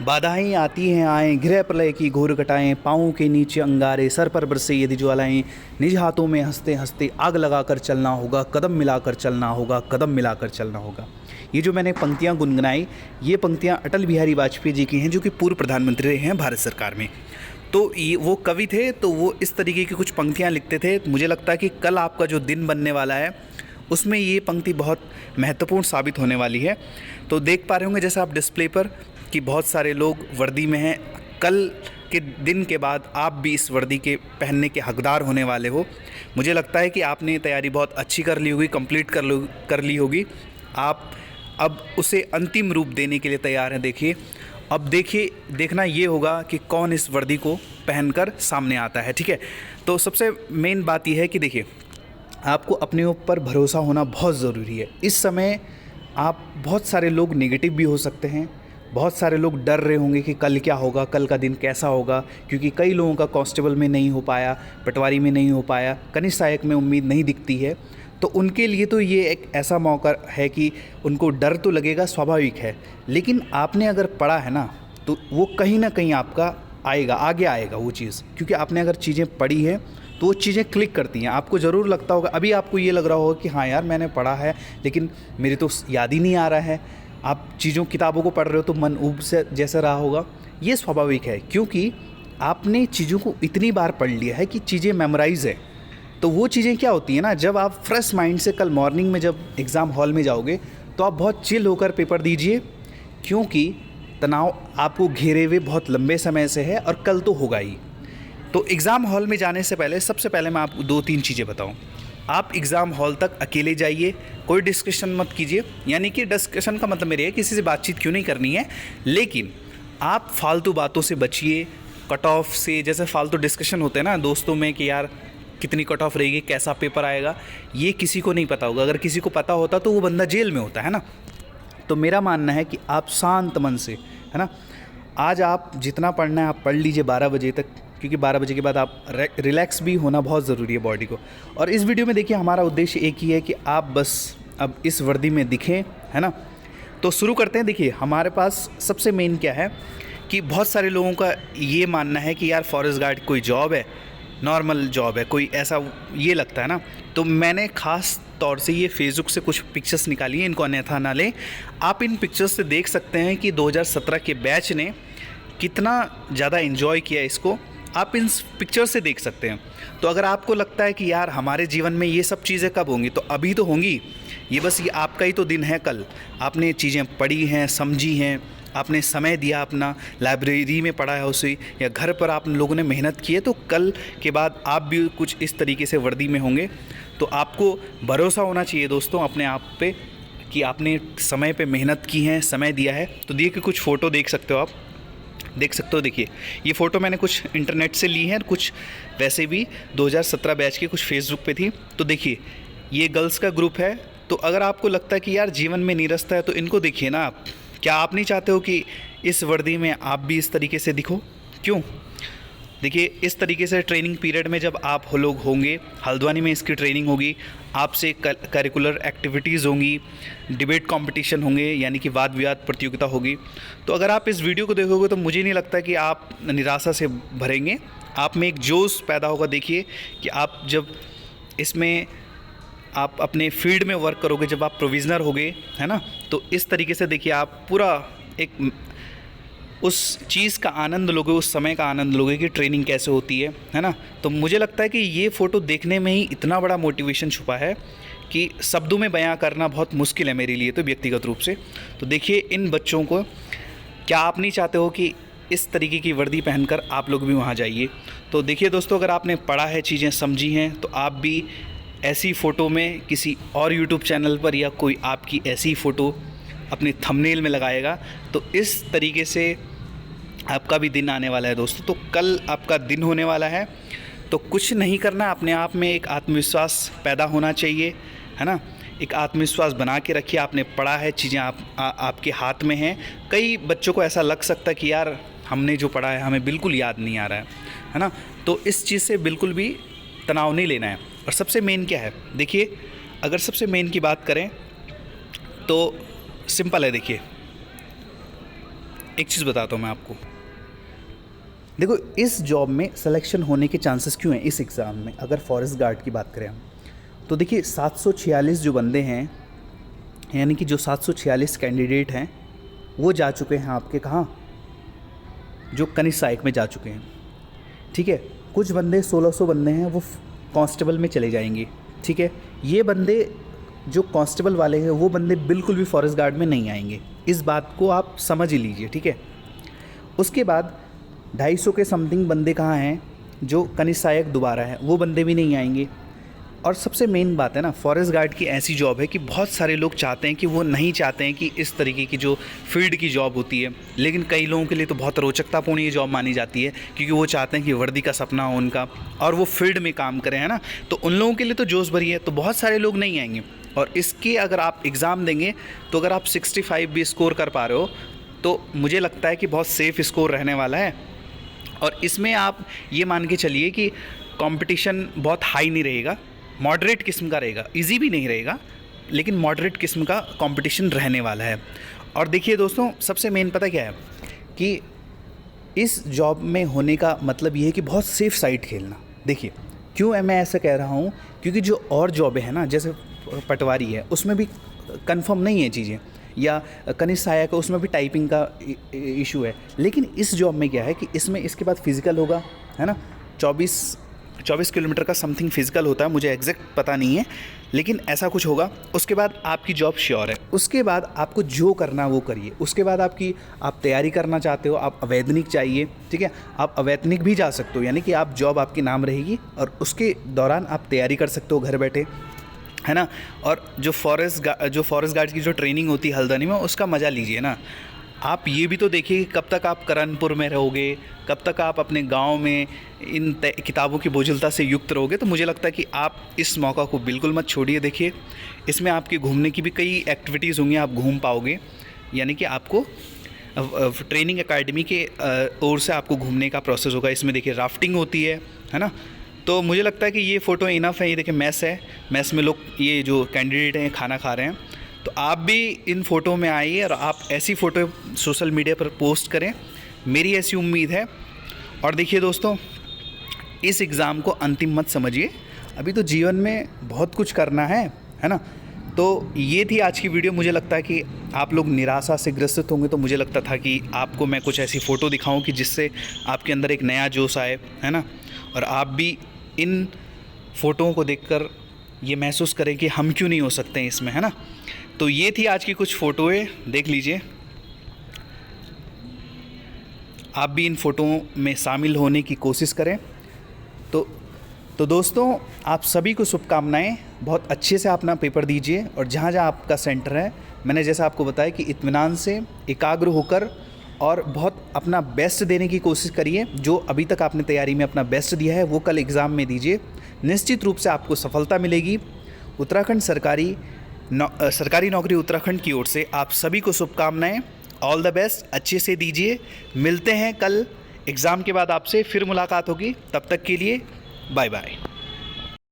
बाधाएं आती हैं आएँ, गृह प्रलय की घोर घटाएं, पाँवों के नीचे अंगारे, सर पर बरसे यदि ज्वालाएं, निज हाथों में हंसते हंसते आग लगाकर चलना होगा, कदम मिलाकर चलना होगा, कदम मिलाकर चलना होगा। ये जो मैंने पंक्तियाँ गुनगुनाई, ये पंक्तियाँ अटल बिहारी वाजपेयी जी की हैं, जो कि पूर्व प्रधानमंत्री रहे हैं भारत सरकार में। तो ये वो कवि थे, तो वो इस तरीके की कुछ पंक्तियाँ लिखते थे। मुझे लगता है कि कल आपका जो दिन बनने वाला है उसमें ये पंक्ति बहुत महत्वपूर्ण साबित होने वाली है। तो देख पा रहे होंगे जैसे आप डिस्प्ले पर कि बहुत सारे लोग वर्दी में हैं। कल के दिन के बाद आप भी इस वर्दी के पहनने के हकदार होने वाले हो। मुझे लगता है कि आपने तैयारी बहुत अच्छी कर ली होगी, कंप्लीट कर ली होगी। आप अब उसे अंतिम रूप देने के लिए तैयार हैं। देखिए, अब देखना ये होगा कि कौन इस वर्दी को पहनकर सामने आता है। ठीक है, तो सबसे मेन बात यह है कि देखिए, आपको अपने ऊपर भरोसा होना बहुत ज़रूरी है। इस समय आप बहुत सारे लोग नेगेटिव भी हो सकते हैं, बहुत सारे लोग डर रहे होंगे कि कल क्या होगा, कल का दिन कैसा होगा, क्योंकि कई लोगों का कांस्टेबल में नहीं हो पाया, पटवारी में नहीं हो पाया, कनिष्ठ सहायक में उम्मीद नहीं दिखती है। तो उनके लिए तो ये एक ऐसा मौका है कि उनको डर तो लगेगा, स्वाभाविक है, लेकिन आपने अगर पढ़ा है ना, तो वो कहीं ना कहीं आपका आएगा, आगे आएगा वो चीज़, क्योंकि आपने अगर चीज़ें पढ़ी है तो वो चीज़ें क्लिक करती हैं। आपको ज़रूर लगता होगा, अभी आपको ये लग रहा होगा कि हाँ यार मैंने पढ़ा है लेकिन मेरे तो याद ही नहीं आ रहा है। आप किताबों को पढ़ रहे हो तो मन ऊब से जैसा रहा होगा। ये स्वाभाविक है, क्योंकि आपने चीज़ों को इतनी बार पढ़ लिया है कि चीज़ें मेमोराइज़ है। तो वो चीज़ें क्या होती हैं ना, जब आप फ्रेश माइंड से कल मॉर्निंग में जब एग्ज़ाम हॉल में जाओगे तो आप बहुत चिल होकर पेपर दीजिए, क्योंकि तनाव आपको घेरे हुए बहुत लंबे समय से है और कल तो होगा ही। तो एग्ज़ाम हॉल में जाने से पहले सबसे पहले मैं आपको 2-3 चीज़ें बताऊं। आप एग्ज़ाम हॉल तक अकेले जाइए, कोई डिस्कशन मत कीजिए। यानी कि डिस्कशन का मतलब मेरे है किसी से बातचीत क्यों नहीं करनी है, लेकिन आप फालतू बातों से बचिए, कट ऑफ से। जैसे फालतू डिस्कशन होते हैं ना दोस्तों में कि यार कितनी कट ऑफ रहेगी, कैसा पेपर आएगा, ये किसी को नहीं पता होगा। अगर किसी को पता होता तो वो बंदा जेल में होता है ना। तो मेरा मानना है कि आप शांत मन से, है ना, आज आप जितना पढ़ना है आप पढ़ लीजिए 12 बजे तक, क्योंकि 12 बजे के बाद आप रिलैक्स भी होना बहुत ज़रूरी है बॉडी को। और इस वीडियो में देखिए, हमारा उद्देश्य एक ही है कि आप बस अब इस वर्दी में दिखें, है ना। तो शुरू करते हैं। देखिए, हमारे पास सबसे मेन क्या है कि बहुत सारे लोगों का ये मानना है कि यार फॉरेस्ट गार्ड कोई जॉब है, नॉर्मल जॉब है, कोई ऐसा ये लगता है ना। तो मैंने ख़ास तौर से ये फेसबुक से कुछ पिक्चर्स निकाली हैं, इनको अन्यथा ना लें। आप इन पिक्चर्स से देख सकते हैं कि 2017 के बैच ने कितना ज़्यादा एंजॉय किया इसको, आप इन पिक्चर से देख सकते हैं। तो अगर आपको लगता है कि यार हमारे जीवन में ये सब चीज़ें कब होंगी, तो अभी तो होंगी। ये बस ये आपका ही तो दिन है। कल आपने चीज़ें पढ़ी हैं, समझी हैं, आपने समय दिया, अपना लाइब्रेरी में पढ़ा है उसे, या घर पर आप लोगों ने मेहनत की है, तो कल के बाद आप भी कुछ इस तरीके से वर्दी में होंगे। तो आपको भरोसा होना चाहिए दोस्तों अपने आप पे कि आपने समय पे मेहनत की है, समय दिया है। तो देखिए, कुछ फ़ोटो देख सकते हो, आप देख सकते हो। देखिए, ये फ़ोटो मैंने कुछ इंटरनेट से ली है, कुछ वैसे भी 2017 बैच की कुछ फेसबुक पे थी। तो देखिए, ये गर्ल्स का ग्रुप है। तो अगर आपको लगता है कि यार जीवन में निरस्ता है, तो इनको देखिए ना आप। क्या आप नहीं चाहते हो कि इस वर्दी में आप भी इस तरीके से दिखो? क्यों? देखिए, इस तरीके से ट्रेनिंग पीरियड में जब आप लोग होंगे, हल्द्वानी में इसकी ट्रेनिंग होगी, आपसे करिकुलर एक्टिविटीज़ होंगी, डिबेट कंपटीशन होंगे, यानी कि वाद विवाद प्रतियोगिता होगी। तो अगर आप इस वीडियो को देखोगे तो मुझे नहीं लगता कि आप निराशा से भरेंगे, आप में एक जोश पैदा होगा। देखिए कि आप जब इसमें आप अपने फील्ड में वर्क करोगे, जब आप प्रोविजनर होगे, है ना, तो इस तरीके से देखिए आप पूरा एक उस चीज़ का आनंद लोगे, उस समय का आनंद लोगे कि ट्रेनिंग कैसे होती है ना। तो मुझे लगता है कि ये फ़ोटो देखने में ही इतना बड़ा मोटिवेशन छुपा है कि शब्दों में बयां करना बहुत मुश्किल है मेरे लिए तो व्यक्तिगत रूप से। तो देखिए इन बच्चों को, क्या आप नहीं चाहते हो कि इस तरीके की वर्दी पहनकर आप लोग भी वहाँ जाइए? तो देखिए दोस्तों, अगर आपने पढ़ा है, चीज़ें समझी हैं, तो आप भी ऐसी फ़ोटो में किसी और यूट्यूब चैनल पर या कोई आपकी ऐसी फ़ोटो अपने थंबनेल में लगाएगा, तो इस तरीके से आपका भी दिन आने वाला है दोस्तों। तो कल आपका दिन होने वाला है, तो कुछ नहीं करना, अपने आप में एक आत्मविश्वास पैदा होना चाहिए, है ना। एक आत्मविश्वास बना के रखिए। आपने पढ़ा है, चीज़ें आपके हाथ में हैं। कई बच्चों को ऐसा लग सकता है कि यार हमने जो पढ़ा है हमें बिल्कुल याद नहीं आ रहा है ना। तो इस चीज़ से बिल्कुल भी तनाव नहीं लेना है। और सबसे मेन क्या है, देखिए, अगर सबसे मेन की बात करें तो सिंपल है। देखिए, एक चीज़ बताता हूँ मैं आपको। देखो, इस जॉब में सिलेक्शन होने के चांसेस क्यों हैं इस एग्ज़ाम में, अगर फॉरेस्ट गार्ड की बात करें हम, तो देखिए 746 जो बंदे हैं, यानी कि जो 746 कैंडिडेट हैं वो जा चुके हैं आपके कहाँ, जो कनिष्ठ सहायक में जा चुके हैं। ठीक है, कुछ बंदे 1600 बंदे हैं वो कांस्टेबल में चले जाएंगे। ठीक है, ये बंदे जो कांस्टेबल वाले हैं वो बंदे बिल्कुल भी फॉरेस्ट गार्ड में नहीं आएंगे, इस बात को आप समझ ही लीजिए। ठीक है, उसके बाद 250 के समथिंग बंदे कहाँ हैं, जो कनिष्ठ सहायक दोबारा है, वो बंदे भी नहीं आएंगे। और सबसे मेन बात है ना, फॉरेस्ट गार्ड की ऐसी जॉब है कि बहुत सारे लोग चाहते हैं कि वो नहीं चाहते हैं कि इस तरीके की जो फील्ड की जॉब होती है, लेकिन कई लोगों के लिए तो बहुत रोचकतापूर्ण ये जॉब मानी जाती है, क्योंकि वो चाहते हैं कि वर्दी का सपना हो उनका और वो फील्ड में काम करें, है ना। तो उन लोगों के लिए तो जोश भरी है, तो बहुत सारे लोग नहीं आएंगे। और इसके अगर आप एग्ज़ाम देंगे तो अगर आप 65 भी स्कोर कर पा रहे हो तो मुझे लगता है कि बहुत सेफ़ स्कोर रहने वाला है। और इसमें आप ये मान के चलिए कि कंपटीशन बहुत हाई नहीं रहेगा, मॉडरेट किस्म का रहेगा, इजी भी नहीं रहेगा, लेकिन मॉडरेट किस्म का कंपटीशन रहने वाला है। और देखिए दोस्तों, सबसे मेन पता क्या है कि इस जॉब में होने का मतलब ये है कि बहुत सेफ़ साइड खेलना। देखिए क्यों मैं ऐसा कह रहा हूँ, क्योंकि जो और जॉबें हैं ना, जैसे पटवारी है, उसमें भी कंफर्म नहीं है चीज़ें, या कनिष्ठ सहायक है, उसमें भी टाइपिंग का इशू है। लेकिन इस जॉब में क्या है कि इसमें इसके बाद फिज़िकल होगा, है ना, 24 किलोमीटर का समथिंग फिज़िकल होता है, मुझे एग्जैक्ट पता नहीं है, लेकिन ऐसा कुछ होगा। उसके बाद आपकी जॉब श्योर है। उसके बाद आपको जो करना वो करिए। उसके बाद आप तैयारी करना चाहते हो, आप अवैतनिक चाहिए, ठीक है, आप अवैतनिक भी जा सकते हो, यानी कि आप जॉब आपके नाम रहेगी और उसके दौरान आप तैयारी कर सकते हो घर बैठे, है ना। और जो फॉरेस्ट गार्ड की जो ट्रेनिंग होती है हल्द्वानी में, उसका मज़ा लीजिए ना। आप ये भी तो देखिए कि कब तक आप करणपुर में रहोगे, कब तक आप अपने गांव में इन किताबों की बोझिलता से युक्त रहोगे। तो मुझे लगता है कि आप इस मौका को बिल्कुल मत छोड़िए। देखिए इसमें आपके घूमने की भी कई एक्टिविटीज़ होंगी, आप घूम पाओगे, यानी कि आपको ट्रेनिंग एकेडमी के ओर से आपको घूमने का प्रोसेस होगा। इसमें देखिए राफ्टिंग होती है ना। तो मुझे लगता है कि ये फ़ोटो इनफ है। ये देखिए मैस है, मैस में लोग, ये जो कैंडिडेट हैं खाना खा रहे हैं। तो आप भी इन फ़ोटो में आइए और आप ऐसी फ़ोटो सोशल मीडिया पर पोस्ट करें, मेरी ऐसी उम्मीद है। और देखिए दोस्तों, इस एग्ज़ाम को अंतिम मत समझिए, अभी तो जीवन में बहुत कुछ करना है ना। तो ये थी आज की वीडियो। मुझे लगता है कि आप लोग निराशा से ग्रसित होंगे, तो मुझे लगता था कि आपको मैं कुछ ऐसी फ़ोटो दिखाऊं कि जिससे आपके अंदर एक नया जोश आए, है ना, और आप भी इन फ़ोटोओं को देखकर ये महसूस करें कि हम क्यों नहीं हो सकते हैं इसमें, है ना। तो ये थी आज की कुछ फ़ोटोएँ, देख लीजिए। आप भी इन फ़ोटोओं में शामिल होने की कोशिश करें। तो दोस्तों, आप सभी को शुभकामनाएं। बहुत अच्छे से अपना पेपर दीजिए और जहाँ जहाँ आपका सेंटर है, मैंने जैसा आपको बताया कि इत्मीनान से, एकाग्र होकर और बहुत अपना बेस्ट देने की कोशिश करिए। जो अभी तक आपने तैयारी में अपना बेस्ट दिया है वो कल एग्ज़ाम में दीजिए, निश्चित रूप से आपको सफलता मिलेगी। उत्तराखंड सरकारी नौकरी उत्तराखंड की ओर से आप सभी को शुभकामनाएं। ऑल द बेस्ट, अच्छे से दीजिए। मिलते हैं कल एग्ज़ाम के बाद, आपसे फिर मुलाकात होगी। तब तक के लिए बाय बाय।